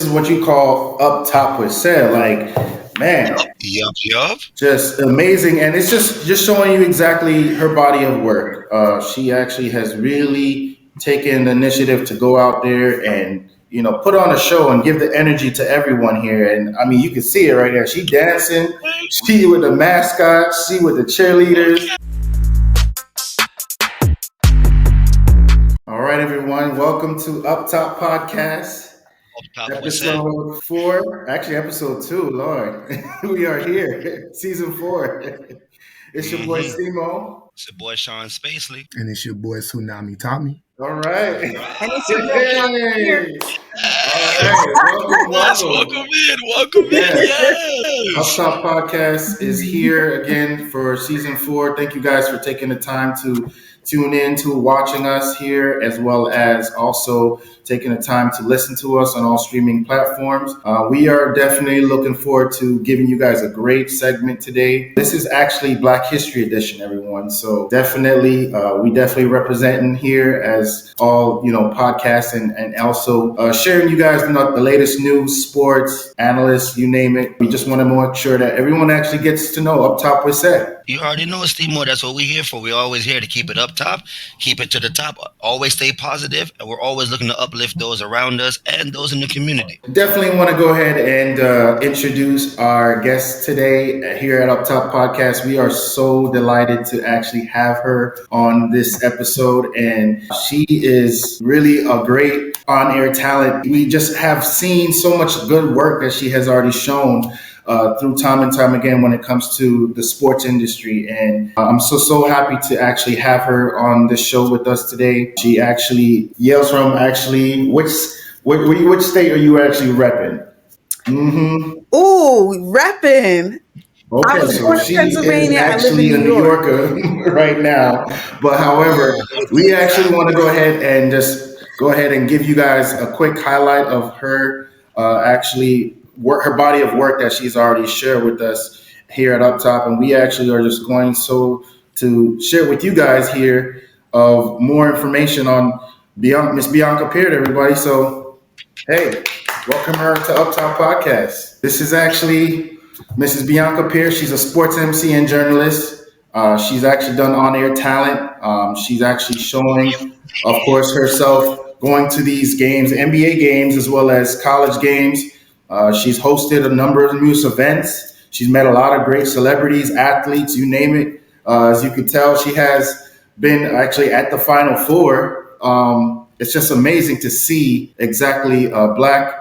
is what you call up top with Seth. Like, man, Yup. just amazing, and it's just showing you exactly her body of work. She actually has really taken the initiative to go out there and put on a show and give the energy to everyone here. And I mean, you can see it right there. She dancing, she with the mascot, she with the cheerleaders. All right, everyone, welcome to Up Top Podcast. Up top with Seth. Episode 4, actually episode 2, Lord. We are here, season 4. It's your boy Mm-hmm. Simo. It's your boy Sean Spacely. And it's your boy Tsunami Tommy. All right. And it's your boy Sean here. All right. Welcome in. Yes. Up Top Podcast is here again for season 4. Thank you guys for taking the time to tune in to watching us here, as well as also taking the time to listen to us on all streaming platforms. We are definitely looking forward to giving you guys a great segment today. This is actually Black History Edition, everyone. So definitely, we definitely representing here as all, podcasts and also sharing you guys the latest news, sports, analysts, you name it. We just want to make sure that everyone actually gets to know Up Top with Seth. You already know, Steve. That's what we're here for. We're always here to keep it up top, keep it to the top, always stay positive, and we're always looking to uplift those around us and those in the community. Definitely want to go ahead and introduce our guest today here at Up Top Podcast. We are so delighted to actually have her on this episode, and she is really a great on-air talent. We just have seen so much good work that she has already shown through time and time again when it comes to the sports industry. And I'm so happy to actually have her on the show with us today. She actually yells from which state are you actually repping? Mm-hmm. Ooh, repping. I Okay, was so born in she is Pennsylvania. I live actually a in New New York. Yorker right now. But however, we actually want to go ahead and just go ahead and give you guys a quick highlight of her her body of work that she's already shared with us here at Up Top. And we actually are just going to share with you guys here of more information on Miss Bianca Peart, everybody. So, hey, welcome her to Up Top Podcast. This is actually Mrs. Bianca Peart. She's a sports MC and journalist. She's actually done on-air talent. She's actually showing, of course, herself going to these games, NBA games, as well as college games. She's hosted a number of news events. She's met a lot of great celebrities, athletes, you name it. As you can tell, she has been actually at the Final Four. It's just amazing to see exactly a Black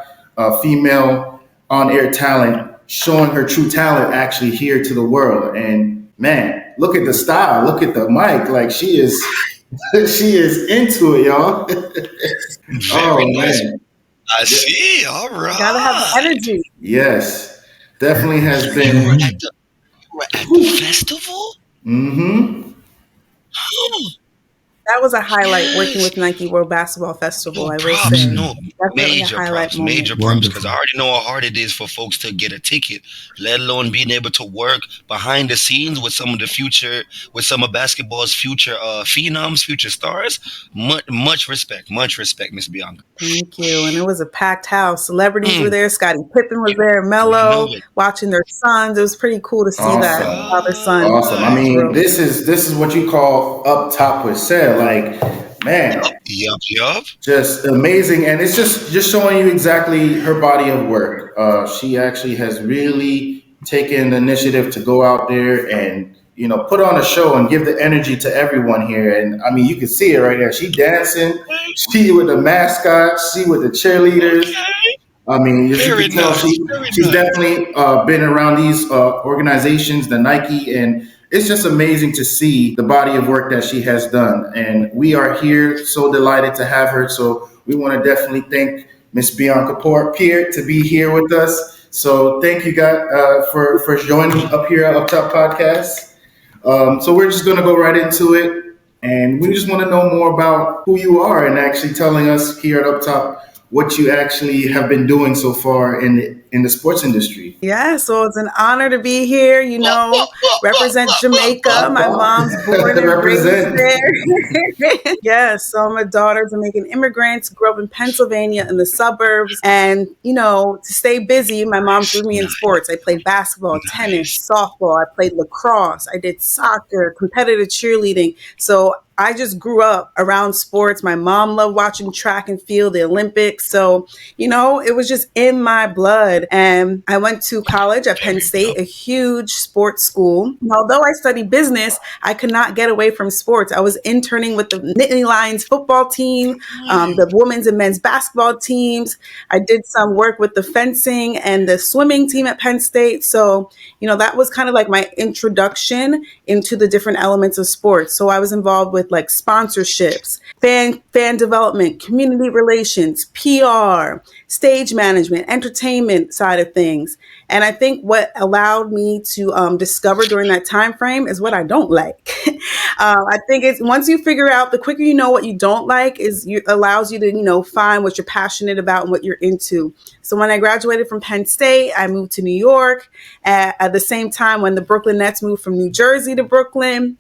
female on-air talent showing her true talent actually here to the world. And man, look at the style, look at the mic. Like she is into it, y'all. Very nice. Man. I see. All right. Gotta have the energy. Yes, definitely has You been. were at the festival? Mm-hmm. That was a highlight working with Nike World Basketball Festival. I will Props. say. No, Definitely a highlight moment. major props, because I already know how hard it is for folks to get a ticket, let alone being able to work behind the scenes with some of basketball's future phenoms, future stars. Much respect, Miss Bianca. Thank you. And it was a packed house. Celebrities were there. Scottie Pippen was there. Melo watching their sons. It was pretty cool to see that father son. Awesome. I mean, this is what you call up top with Seth. Like, man, Yup. just amazing, and it's just showing you exactly her body of work. She actually has really taken the initiative to go out there and put on a show and give the energy to everyone here. And I mean, you can see it right there. She dancing, she with the mascot, she with the cheerleaders. I mean, as you can tell, she's definitely been around these organizations, the Nike, and it's just amazing to see the body of work that she has done. And we are here so delighted to have her. So we want to definitely thank Miss Bianca Peart to be here with us. So thank you guys for joining up here at Up Top Podcast. So we're just going to go right into it. And we just want to know more about who you are and actually telling us here at Up Top what you actually have been doing so far in the sports industry. Yeah, so it's an honor to be here, represent Jamaica. My mom's born and raised Represent. there. Yes, so I'm a daughter of Jamaican immigrants, grew up in Pennsylvania in the suburbs. And, to stay busy, my mom threw me in sports. I played basketball, tennis, Nice. softball. I played lacrosse. I did soccer, competitive cheerleading. So I just grew up around sports. My mom loved watching track and field, the Olympics. So, it was just in my blood. And I went to college at Penn Very State, dope. a huge sports school. And although I studied business, I could not get away from sports. I was interning with the Nittany Lions football team, the women's and men's basketball teams. I did some work with the fencing and the swimming team at Penn State. So, that was kind of like my introduction into the different elements of sports. So I was involved with like sponsorships, fan development, community relations, PR, stage management, entertainment side of things. And I think what allowed me to discover during that time frame is what I don't like. I think it's once you figure out, the quicker you know what you don't like allows you to find what you're passionate about and what you're into. So when I graduated from Penn State, I moved to New York at the same time when the Brooklyn Nets moved from New Jersey to Brooklyn.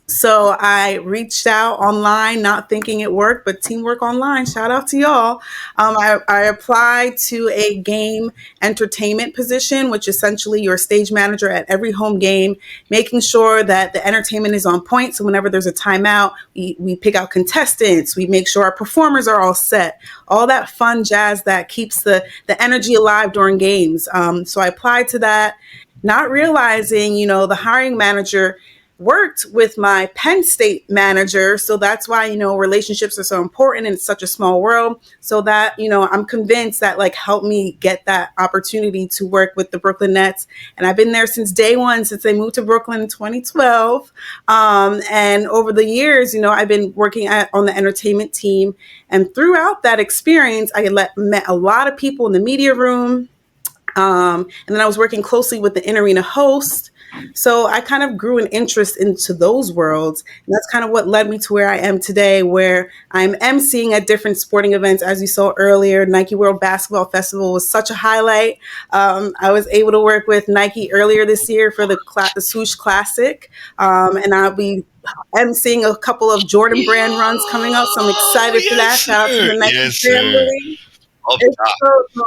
So I reached out online, not thinking it worked, but Teamwork Online, shout out to y'all. I applied to a game entertainment position, which essentially you're a stage manager at every home game, making sure that the entertainment is on point. So whenever there's a timeout, we pick out contestants, we make sure our performers are all set, all that fun jazz that keeps the energy alive during games. So I applied to that, not realizing, the hiring manager worked with my Penn State manager. So that's why, relationships are so important and it's such a small world. So that, I'm convinced that like helped me get that opportunity to work with the Brooklyn Nets. And I've been there since day one, since they moved to Brooklyn in 2012. And over the years, I've been working on the entertainment team. And throughout that experience, I met a lot of people in the media room. And then I was working closely with the in-arena host. So I kind of grew an interest into those worlds. And that's kind of what led me to where I am today, where I'm emceeing at different sporting events. As you saw earlier, Nike World Basketball Festival was such a highlight. I was able to work with Nike earlier this year for the Swoosh Classic. And I'll be emceeing a couple of Jordan brand runs coming up. So I'm excited for that. Yes, Shout out to sir. the Nike Yes, sir. family. Up It's top. so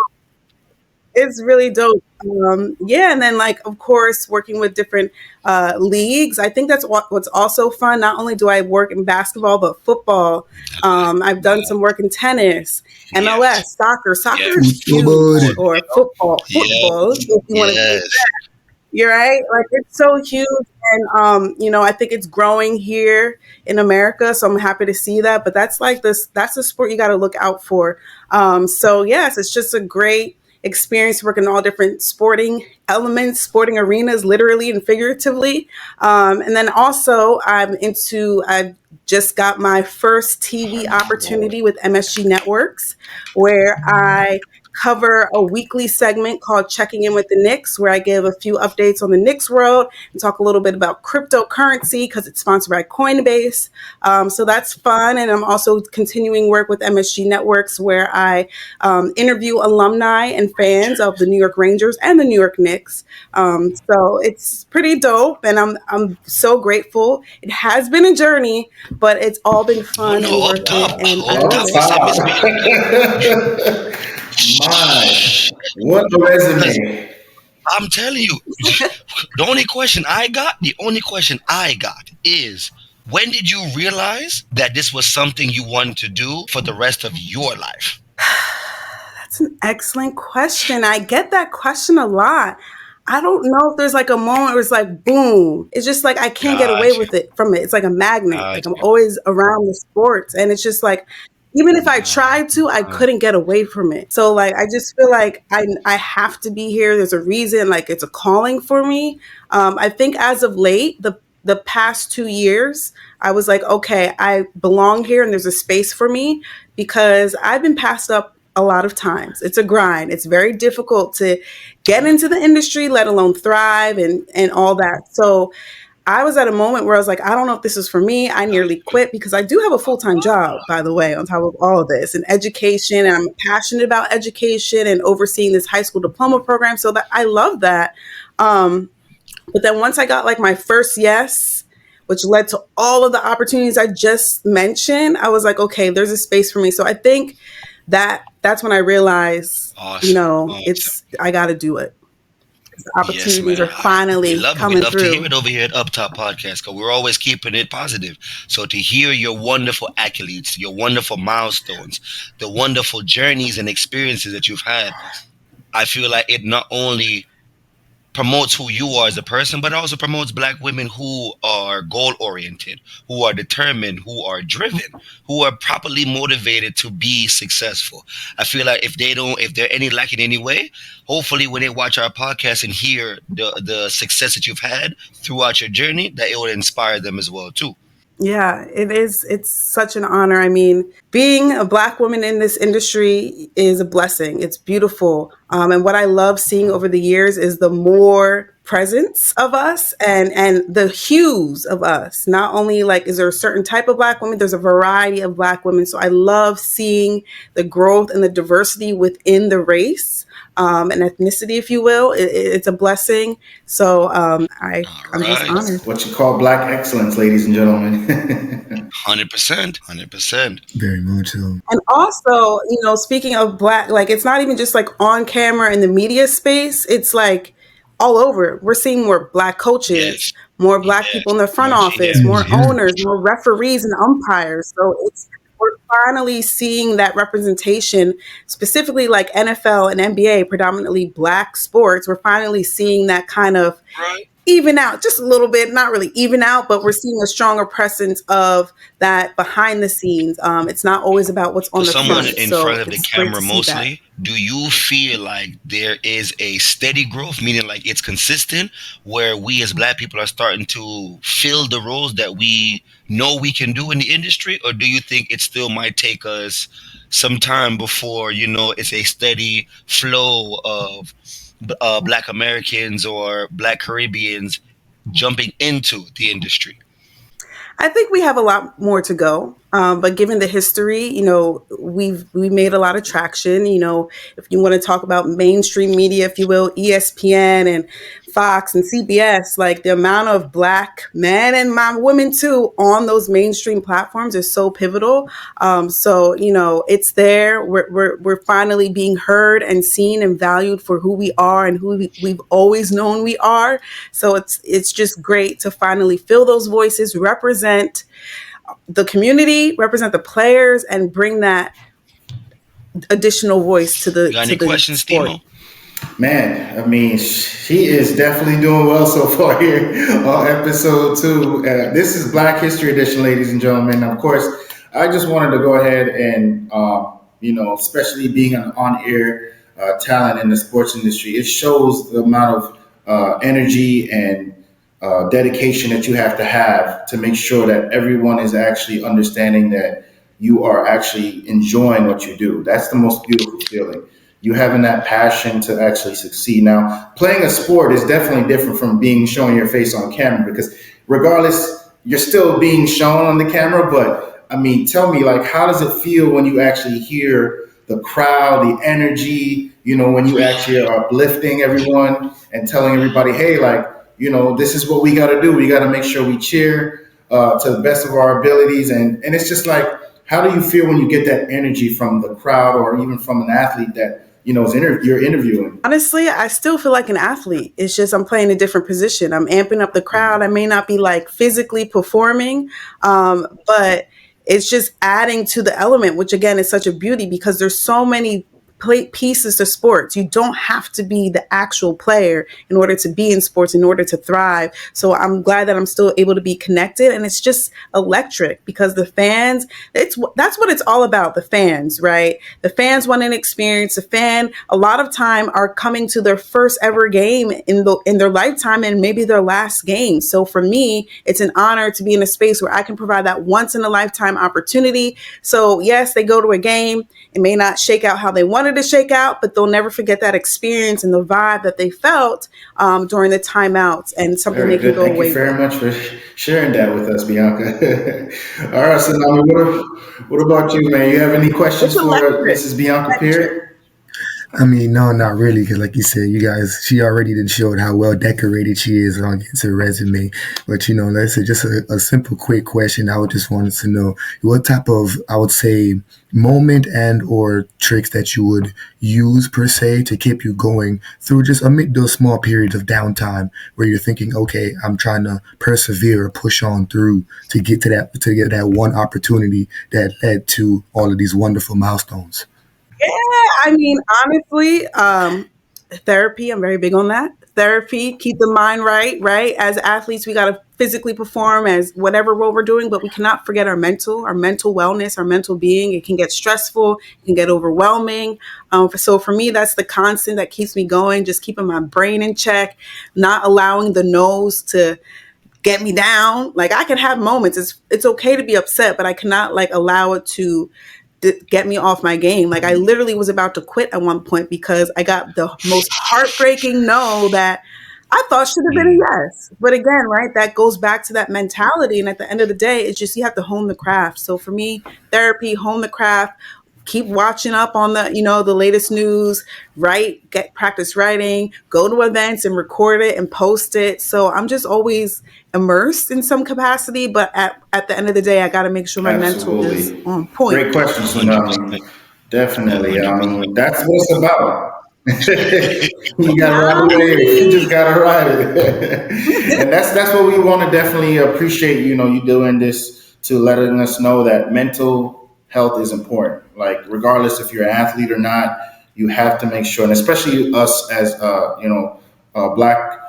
It's really dope. Yeah, and then like of course working with different leagues. I think that's what's also fun. Not only do I work in basketball, but football. I've done some work in tennis, MLS, Yes. soccer. Soccer Yes. is Football, huge, or football, Yeah. if you want to. Yes. You're right. Like it's so huge. And I think it's growing here in America. So I'm happy to see that. But that's the sport you gotta look out for. So yes, it's just a great experience working in all different sporting elements, sporting arenas, literally and figuratively. And then also I just got my first TV opportunity with MSG Networks, where I cover a weekly segment called Checking In with the Knicks, where I give a few updates on the Knicks world and talk a little bit about cryptocurrency because it's sponsored by Coinbase. So that's fun. And I'm also continuing work with MSG Networks, where I interview alumni and fans of the New York Rangers and the New York Knicks. So it's pretty dope. And I'm so grateful. It has been a journey, but it's all been Oh fun and no, up worth top. it. And I Up Oh, love top. You it. said Miss B. wow. My, what a Because resume. I'm telling you, the only question I got is, when did you realize that this was something you wanted to do for the rest of your life? That's an excellent question. I get that question a lot. I don't know if there's like a moment where it's like boom. It's just like I can't get away Gotcha. with it from it. It's like a magnet. Like I'm Gotcha. always around the sports. And it's just like even if I tried to, I Uh, couldn't get away from it. So like I just feel like I have to be here. There's a reason, like it's a calling for me. I think as of late, the past 2 years, I was like, okay, I belong here and there's a space for me because I've been passed up a lot of times. It's a grind. It's very difficult to get into the industry, let alone thrive and all that. So I was at a moment where I was like, I don't know if this is for me. I nearly quit because I do have a full-time job, by the way, on top of all of this, and education. And I'm passionate about education and overseeing this high school diploma program. So that I love that. But then once I got like my first yes, which led to all of the opportunities I just mentioned, I was like, okay, there's a space for me. So I think that's when I realized, Awesome. Awesome. it's I got to do it. The Yes, opportunities man. are finally We coming love to hear through. it over here at Up Top Podcast because we're always keeping it positive. So to hear your wonderful accolades, your wonderful milestones, the wonderful journeys and experiences that you've had, I feel like it not only promotes who you are as a person, but also promotes black women who are goal oriented, who are determined, who are driven, who are properly motivated to be successful. I feel like if they're any lack in any way, hopefully when they watch our podcast and hear the success that you've had throughout your journey, that it will inspire them as well too. Yeah, it is. It's such an honor. I mean, being a Black woman in this industry is a blessing. It's beautiful. And what I love seeing over the years is the more presence of us and the hues of us. Not only like is there a certain type of Black woman, there's a variety of Black women. So I love seeing the growth and the diversity within the race. And ethnicity, if you will, it's a blessing. So All I'm just right. honored. What you call black excellence, ladies and gentlemen. 100%. 100%. Very much so. And also, speaking of Black, like it's not even just like on camera in the media space, it's like all over. We're seeing more Black coaches, Yes. more Black Yes. people in the front Much office, here. Mm, more yeah. owners, more referees and umpires. So we're finally seeing that representation, specifically like NFL and NBA, predominantly Black sports. We're finally seeing that kind of Right. even out just a little bit, not really even out, but we're seeing a stronger presence of that behind the scenes. It's not always about what's For on the someone front. in front So of the it's great camera to see that. mostly, do you feel like there is a steady growth, meaning like it's consistent, where we as black people are starting to fill the roles that we know we can do in the industry? Or do you think it still might take us some time before, it's a steady flow of black Americans or black Caribbeans jumping into the industry? I think we have a lot more to go. But given the history, we made a lot of traction. If you want to talk about mainstream media, if you will, ESPN and Fox and CBS, like the amount of Black men and women too on those mainstream platforms is so pivotal. So it's there. We're finally being heard and seen and valued for who we are and who we've always known we are. So it's just great to finally fill those voices, represent the community, represent the players, and bring that additional voice to You the got to any the questions, sport. Timo? Man, I mean, she is definitely doing well so far here on episode two. This is Black History Edition, ladies and gentlemen. Of course, I just wanted to go ahead and, especially being an on-air talent in the sports industry, it shows the amount of energy and dedication that you have to make sure that everyone is actually understanding that you are actually enjoying what you do. That's the most beautiful feeling. You having that passion to actually succeed. Now, playing a sport is definitely different from being showing your face on camera because regardless, you're still being shown on the camera. But I mean, tell me, like, how does it feel when you actually hear the crowd, the energy, when you actually are uplifting everyone and telling everybody, hey, like, this is what we got to do. We got to make sure we cheer to the best of our abilities. And it's just like, how do you feel when you get that energy from the crowd or even from an athlete that, you're interviewing? Honestly, I still feel like an athlete. It's just I'm playing a different position. I'm amping up the crowd. I may not be like physically performing, but it's just adding to the element, which again is such a beauty because there's so many pieces to sports. You don't have to be the actual player in order to be in sports, in order to thrive. So I'm glad that I'm still able to be connected, and it's just electric because the fans. That's what it's all about. The fans, right? The fans want an experience. The fan, a lot of time, are coming to their first ever game in their lifetime and maybe their last game. So for me, it's an honor to be in a space where I can provide that once in a lifetime opportunity. So yes, they go to a game. It may not shake out how they wanted wanted to shake out, but they'll never forget that experience and the vibe that they felt during the timeouts, and something Very they can good. go Thank you away very with. much for sharing that with us, Bianca. All right, so now what about you, man? You have any questions It's for electric. Mrs. Bianca Electric. Peart? I mean, no, not really, because like you said, you guys, she already did showed how well decorated she is on against her resume. But let's say just a simple, quick question. I would just wanted to know what type of, I would say, moment and or tricks that you would use per se to keep you going through just amid those small periods of downtime where you're thinking, okay, I'm trying to persevere or push on through to get that one opportunity that led to all of these wonderful milestones. Yeah, I mean, honestly, therapy, I'm very big on that. Therapy, keep the mind right, right? As athletes, we got to physically perform as whatever role we're doing, but we cannot forget our mental wellness, our mental being. It can get stressful, it can get overwhelming. So for me, that's the constant that keeps me going, just keeping my brain in check, not allowing the no's to get me down. Like I can have moments. It's okay to be upset, but I cannot like allow it to get me off my game. Like I literally was about to quit at one point because I got the most heartbreaking no that I thought should have been a Mm. yes. But again, right, that goes back to that mentality. And at the end of the day, it's just you have to hone the craft. So for me, therapy, hone the craft, keep watching up on the latest news, write, get practice writing, go to events and record it and post it. So I'm just always immersed in some capacity, but at the end of the day, I got to make sure my mental is Absolutely. on point. Great question, A hundred Tsunami. percent. A Definitely. hundred percent. That's what it's about. You gotta ride the wave. You just Exactly. gotta ride it. And that's what we want to definitely appreciate, you doing this to letting us know that mental health is important. Like regardless if you're an athlete or not, you have to make sure, and especially us as black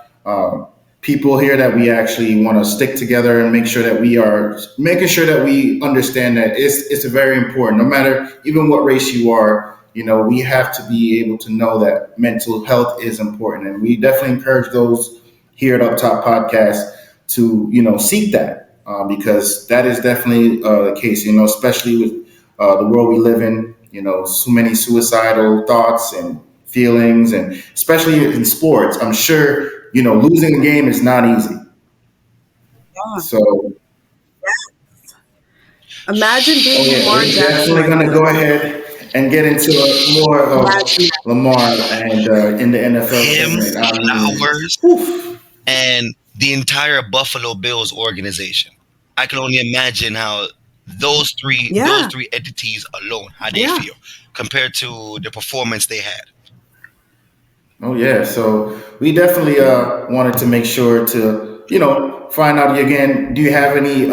people here, that we actually want to stick together and make sure that we are making sure that we understand that it's very important. No matter even what race you are, we have to be able to know that mental health is important, and we definitely encourage those here at Up Top Podcast to seek that because that is definitely the case. Especially with the world we live in. So many suicidal thoughts and feelings, and especially in sports. I'm sure losing a game is not easy. So, Imagine oh being yeah, Lamar we're Jackson definitely right gonna now. go ahead and get into more of Imagine Lamar and in the NFL Him, segment. I mean, Flowers, whew, and the entire Buffalo Bills organization. I can only imagine how those yeah, three entities alone, how they yeah. feel compared to the performance they had. oh yeah, so we definitely wanted to make sure to find out again. Do you have any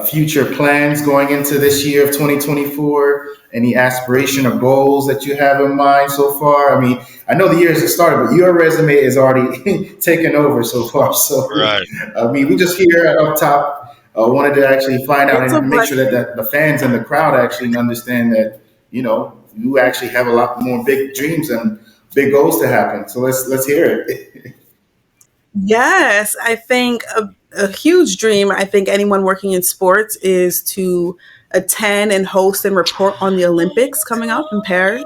future plans going into this year of 2024? Any aspiration or goals that you have in mind so far? I mean, I know the year hasn't started, but your resume is already taken over so far. So, Right. I mean, we just here at Up Top wanted to actually find out It's a and make sure that, blessing. the fans and the crowd actually understand that you actually have a lot more big dreams and big goals to happen. So let's hear it. Yes, I think a huge dream, I think anyone working in sports is to attend and host and report on the Olympics coming up in Paris.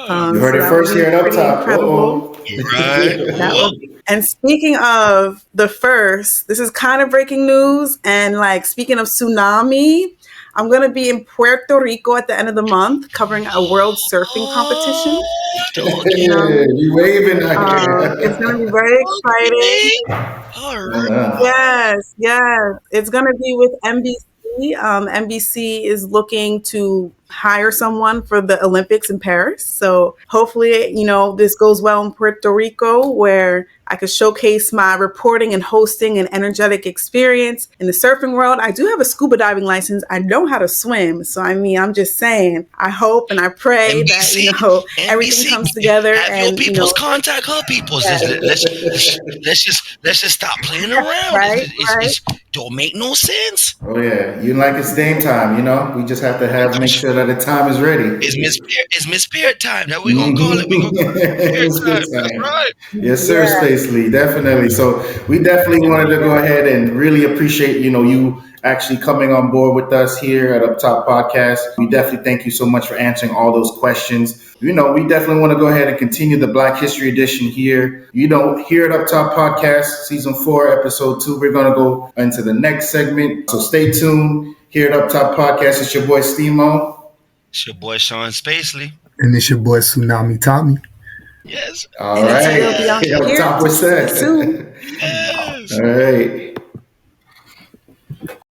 You heard So it that would first be here at Up pretty Top. Uh incredible. oh. Right. That Whoa. would and speaking of the first, this is kind of breaking news. And like speaking of tsunami, I'm gonna be in Puerto Rico at the end of the month covering a world surfing competition. Okay. Tsunami. You waving It's again. gonna be very exciting. Okay. All right. Uh-huh. Yes, yes. It's going to be with NBC. NBC is looking to hire someone for the Olympics in Paris. So hopefully, this goes well in Puerto Rico where I could showcase my reporting and hosting and energetic experience in the surfing world. I do have a scuba diving license. I know how to swim. So, I mean, I'm just saying, I hope and I pray that, NBC, everything NBC, comes together have your and, peoples contact her peoples. yes, Let's just stop playing around. right, right. Don't make no sense. Oh yeah, you like it's game time. We just have to have make sure that the time is ready. It's Miss Parrot time. That we gonna call it. We gonna call it Miss Parrot It's good time. That's time. right. Yes, sir, Yeah. Spacely, definitely. So we definitely wanted to go ahead and really appreciate you actually coming on board with us here at Up Top Podcast. We definitely thank you so much for answering all those questions. We definitely want to go ahead and continue the Black History Edition here. Here at Up Top Podcast, Season 4, Episode 2, we're going to go into the next segment. So stay tuned. Here at Up Top Podcast, it's your boy Steamo. It's your boy Sean Spacely. And it's your boy Tsunami Tommy. Yes. All And it's right. Real Bianca Up here. top, what's that? Soon. Yes. All right.